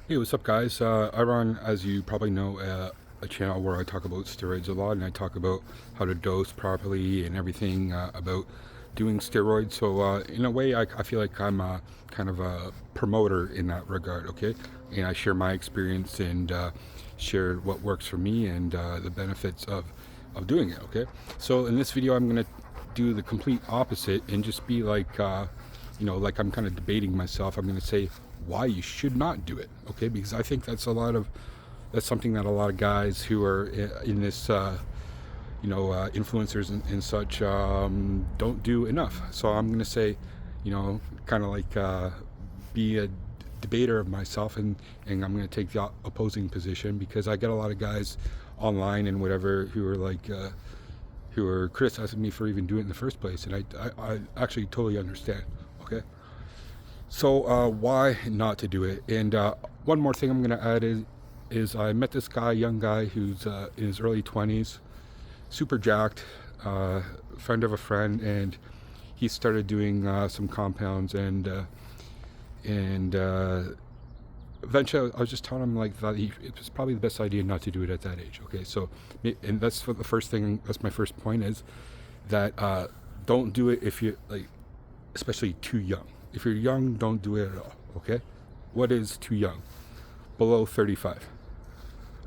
Hey, what's up, guys? I run, as you probably know, a channel where I talk about steroids a lot, and I talk about how to dose properly and everything about doing steroids. So, in a way, I feel like I'm kind of a promoter in that regard, okay? And I share my experience and share what works for me and the benefits of doing it, okay? So, in this video, I'm going to do the complete opposite and just be like, like I'm kind of debating myself. I'm going to say why you should not do it, okay? Because I think that's something that a lot of guys who are in this, influencers and such don't do enough. So I'm going to say, kind of like be a debater of myself, and I'm going to take the opposing position because I get a lot of guys online and whatever who are criticizing me for even doing it in the first place, and I actually totally understand. Okay, so why not to do it? And one more thing I'm going to add is I met this guy, young guy who's in his early 20s, super jacked, friend of a friend, and he started doing some compounds, and eventually I was just telling him like that it was probably the best idea not to do it at that age. Okay, so and that's what the first thing. That's my first point is that don't do it if you like, especially too young. If you're young, don't do it at all. Okay, what is too young? Below 35.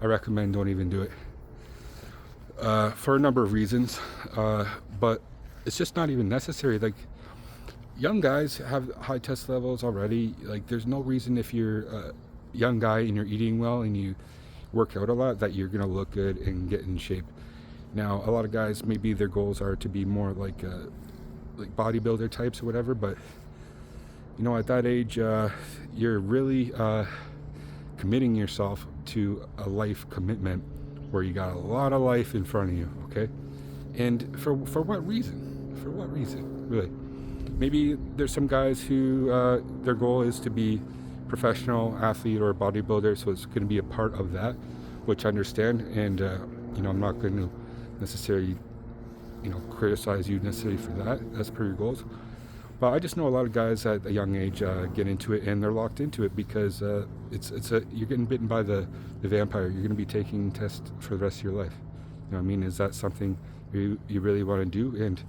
I recommend don't even do it for a number of reasons, but it's just not even necessary. Like, young guys have high test levels already. Like, there's no reason if you're a young guy and you're eating well and you work out a lot that you're gonna look good and get in shape. Now, a lot of guys, maybe their goals are to be more like bodybuilder types or whatever, but at that age, you're really committing yourself to a life commitment where you got a lot of life in front of you. Okay, and for what reason? For what reason, really? Maybe there's some guys who their goal is to be professional athlete or bodybuilder, so it's going to be a part of that, which I understand, and I'm not going to necessarily criticize you necessarily for that as per your goals. But I just know a lot of guys at a young age get into it, and they're locked into it because you're getting bitten by the vampire. You're going to be taking tests for the rest of your life. You know what I mean? Is that something you really want to do? And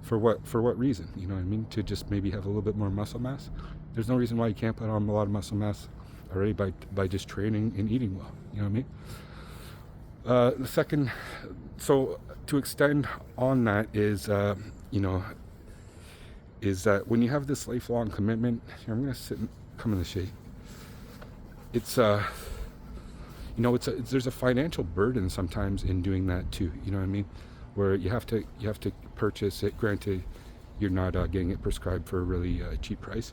for what reason? You know what I mean? To just maybe have a little bit more muscle mass. There's no reason why you can't put on a lot of muscle mass already by just training and eating well. You know what I mean? The second, so to extend on that is that when you have this lifelong commitment, here, I'm gonna sit and come in the shade. It's there's a financial burden sometimes in doing that too. You know what I mean? Where you have to purchase it. Granted, you're not getting it prescribed for a really cheap price.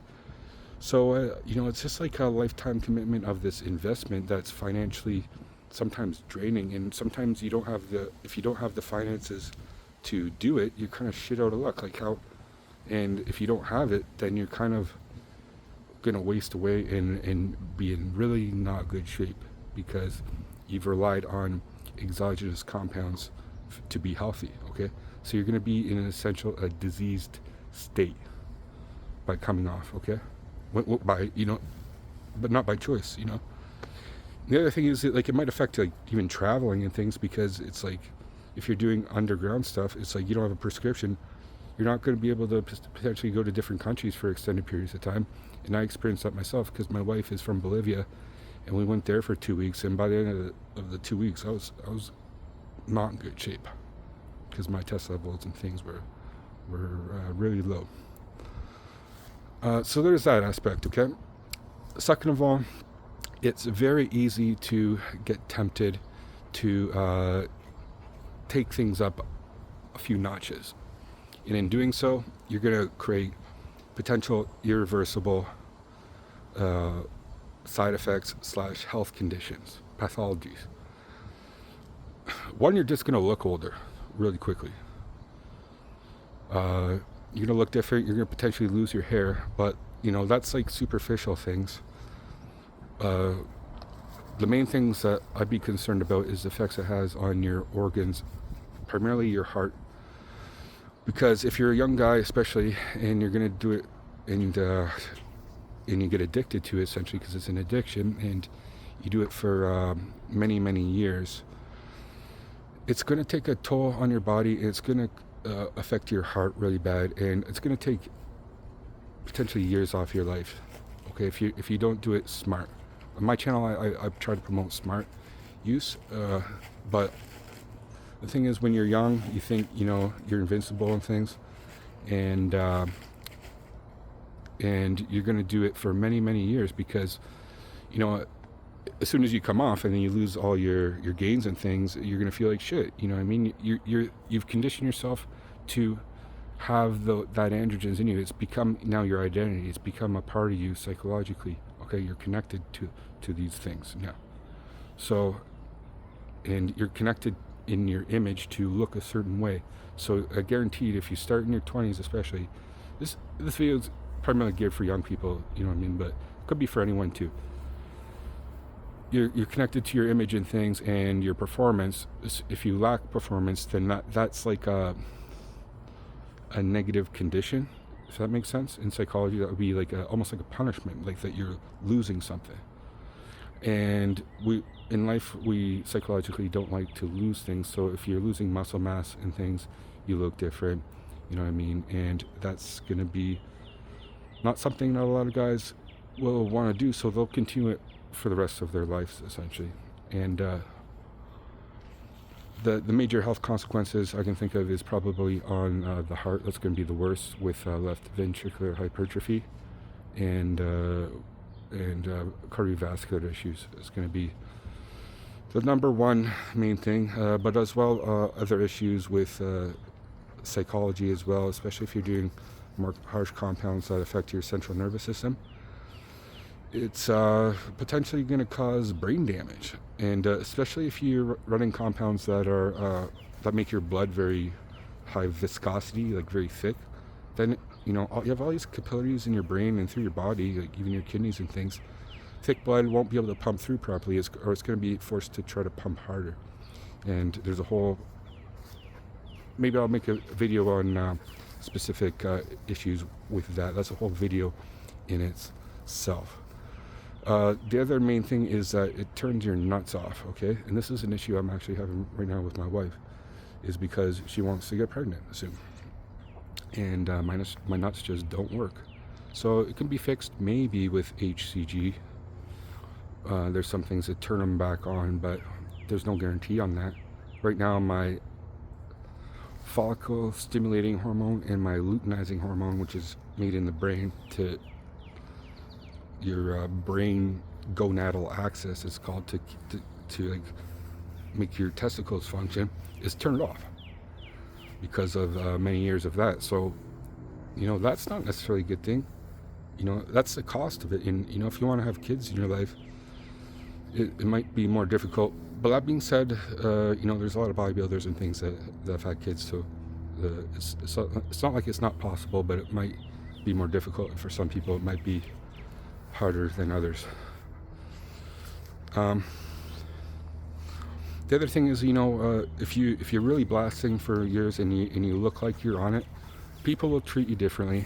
So it's just like a lifetime commitment of this investment that's financially sometimes draining, and sometimes if you don't have the finances to do it, you're kind of shit out of luck. Like how, and if you don't have it, then you're kind of gonna waste away and be in really not good shape because you've relied on exogenous compounds to be healthy. Okay, so you're gonna be in a diseased state by coming off. Okay, by but not by choice. The other thing is that, like, it might affect like even traveling and things, because it's like if you're doing underground stuff, it's like you don't have a prescription, you're not going to be able to potentially go to different countries for extended periods of time. And I experienced that myself because my wife is from Bolivia, and we went there for 2 weeks. And by the end of the 2 weeks, I was not in good shape because my test levels and things were really low. So there's that aspect. Okay. Second of all, it's very easy to get tempted to take things up a few notches. And in doing so, you're going to create potential irreversible side effects / health conditions, pathologies. One, you're just going to look older really quickly. You're going to look different. You're going to potentially lose your hair, but that's like superficial things. The main things that I'd be concerned about is the effects it has on your organs, primarily your heart. Because if you're a young guy, especially, and you're going to do it, and and you get addicted to it essentially because it's an addiction, and you do it for many years, it's going to take a toll on your body. It's going to affect your heart really bad, and it's going to take potentially years off your life. Okay, if you don't do it smart. On my channel, I try to promote smart use, but the thing is, when you're young, you think you're invincible and things, and you're going to do it for many years because as soon as you come off and then you lose all your gains and things, you're going to feel like shit. You know what I mean? You've conditioned yourself to have that androgens in you. It's become now your identity. It's become a part of you psychologically. Okay, you're connected to these things now. So, and you're connected in your image to look a certain way. So I guaranteed, if you start in your 20s especially, this video is primarily geared for young people, you know what I mean, but it could be for anyone too. You're connected to your image and things and your performance. If you lack performance, then that's like a negative condition. If that makes sense. In psychology, that would be like almost like a punishment, like that you're losing something. And in life, we psychologically don't like to lose things. So if you're losing muscle mass and things, you look different, you know what I mean? And that's going to be not something that a lot of guys will want to do. So they'll continue it for the rest of their lives, essentially. And the major health consequences I can think of is probably on the heart. That's going to be the worst, with left ventricular hypertrophy and cardiovascular issues. Is going to be the number one main thing, but as well other issues with psychology as well, especially if you're doing more harsh compounds that affect your central nervous system. It's potentially going to cause brain damage, and especially if you're running compounds that are that make your blood very high viscosity, like very thick. Then you have all these capillaries in your brain and through your body, like even your kidneys and things. Thick blood won't be able to pump through properly, or it's going to be forced to try to pump harder. And there's a whole. Maybe I'll make a video on specific issues with that. That's a whole video in itself. The other main thing is that it turns your nuts off, okay? And this is an issue I'm actually having right now with my wife, is because she wants to get pregnant soon. And my nuts just don't work. So it can be fixed maybe with HCG. There's some things that turn them back on, but there's no guarantee on that. Right now, my follicle stimulating hormone and my luteinizing hormone, which is made in the brain to your brain gonadal axis, is called, to like make your testicles function, is turned off because of many years of that. So that's not necessarily a good thing. That's the cost of it. And if you want to have kids in your life, it might be more difficult. But that being said, there's a lot of bodybuilders and things that have had kids, so it's not like it's not possible, but it might be more difficult. For some people, it might be harder than others. The other thing is, if you're really blasting for years and you look like you're on it, people will treat you differently,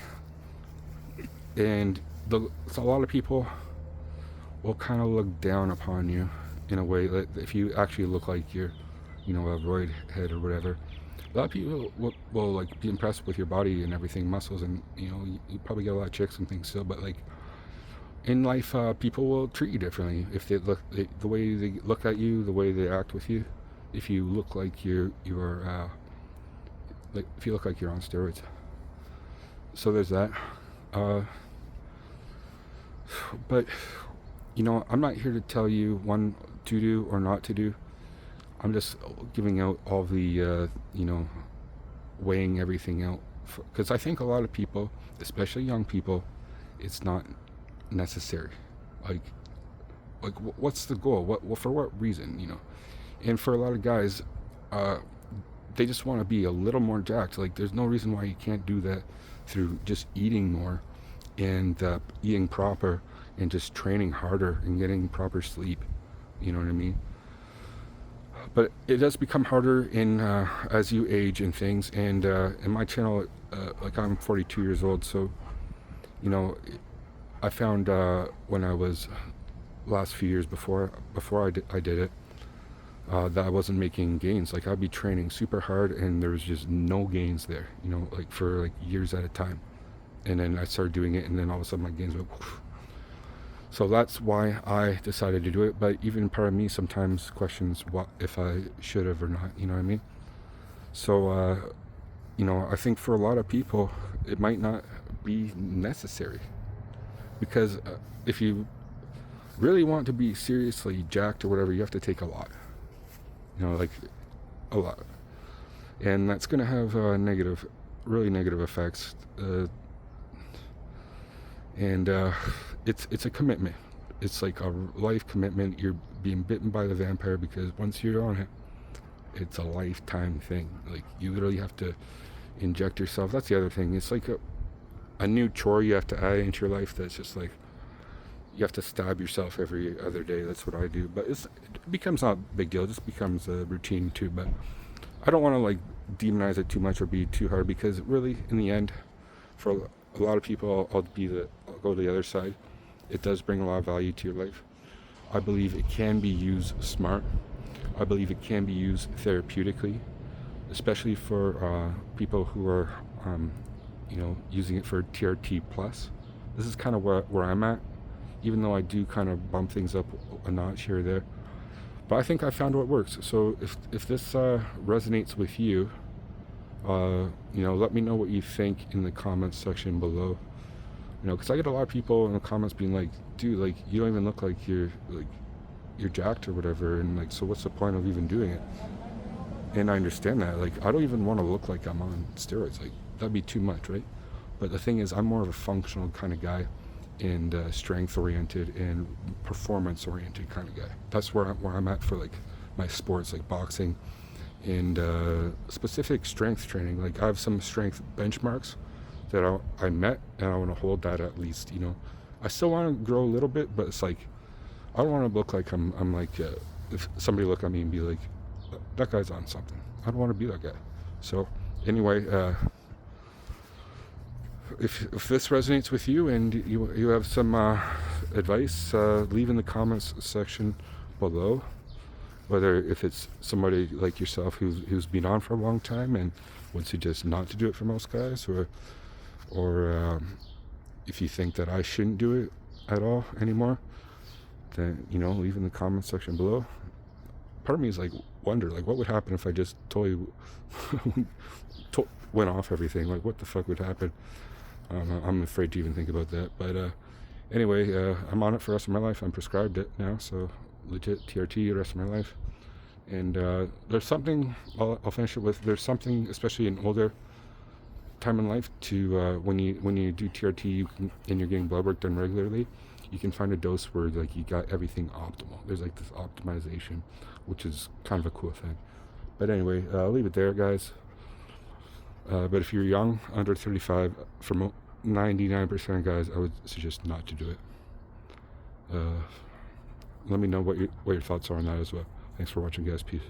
and so a lot of people will kind of look down upon you in a way that if you actually look like you're, a roid head or whatever. A lot of people will like be impressed with your body and everything, muscles, and you probably get a lot of chicks and things still, but like in life, people will treat you differently if the way they look at you, the way they act with you. If you look like you're like if you look like you're on steroids. So there's that. But I'm not here to tell you what to do or not to do. I'm just giving out all the weighing everything out, because I think a lot of people, especially young people, it's not necessary. Like what's the goal? What for what reason? And for a lot of guys, they just want to be a little more jacked. Like there's no reason why you can't do that through just eating more and eating proper and just training harder and getting proper sleep. You know what I mean? But it does become harder as you age and things. And in my channel, like I'm 42 years old, so I found when I was last few years before I did it, that I wasn't making gains. Like I'd be training super hard and there was just no gains there, you know, like for like years at a time. And then I started doing it, and then all of a sudden my gains went woof. So that's why I decided to do it. But even part of me sometimes questions what if I should have or not. You know what I mean? So you know, I think for a lot of people it might not be necessary because if you really want to be seriously jacked or whatever, you have to take a lot. You know, like a lot, and that's going to have negative, really negative effects. And it's a commitment. It's like a life commitment. You're being bitten by the vampire because once you're on it, it's a lifetime thing. Like you literally have to inject yourself. That's the other thing. It's like a new chore you have to add into your life. That's just like you have to stab yourself every other day. That's what I do. But it becomes not a big deal. It just becomes a routine too. But I don't want to like demonize it too much or be too hard because really, in the end, for a lot of people, I'll go to the other side. It does bring a lot of value to your life. I believe it can be used smart. I believe it can be used therapeutically, especially for people who are, you know, using it for TRT plus. This is kind of where I'm at, even though I do kind of bump things up a notch here or there. But I think I found what works. So if this resonates with you, you know, let me know what you think in the comments section below. You know, because I get a lot of people in the comments being like, dude, like you don't even look like you're jacked or whatever, and like, so what's the point of even doing it? And I understand that. Like, I don't even want to look like I'm on steroids. Like, that'd be too much, right? But the thing is, I'm more of a functional kind of guy, and strength-oriented and performance-oriented kind of guy. That's where I'm at for like my sports, like boxing, and specific strength training. Like I have some strength benchmarks that I met, and I want to hold that at least. You know, I still want to grow a little bit, but it's like I don't want to look like I'm like if somebody look at me and be like, that guy's on something. I don't want to be that guy. So anyway, if this resonates with you and you have some advice, leave in the comments section below. Whether if it's somebody like yourself who's been on for a long time and would suggest not to do it for most guys, or if you think that I shouldn't do it at all anymore, then, you know, leave in the comments section below. Part of me is like wonder like what would happen if I just totally went off everything. Like what the fuck would happen? I'm afraid to even think about that. But anyway, I'm on it for the rest of my life. I'm prescribed it now, so legit TRT the rest of my life. And there's something, I'll finish it with, there's something, especially in older time in life, to when you do TRT and you're getting blood work done regularly, you can find a dose where like you got everything optimal. There's like this optimization, which is kind of a cool thing. But anyway, I'll leave it there, guys. But if you're young, under 35, for 99% of guys, I would suggest not to do it. Let me know what your thoughts are on that as well. Thanks for watching, guys. Peace.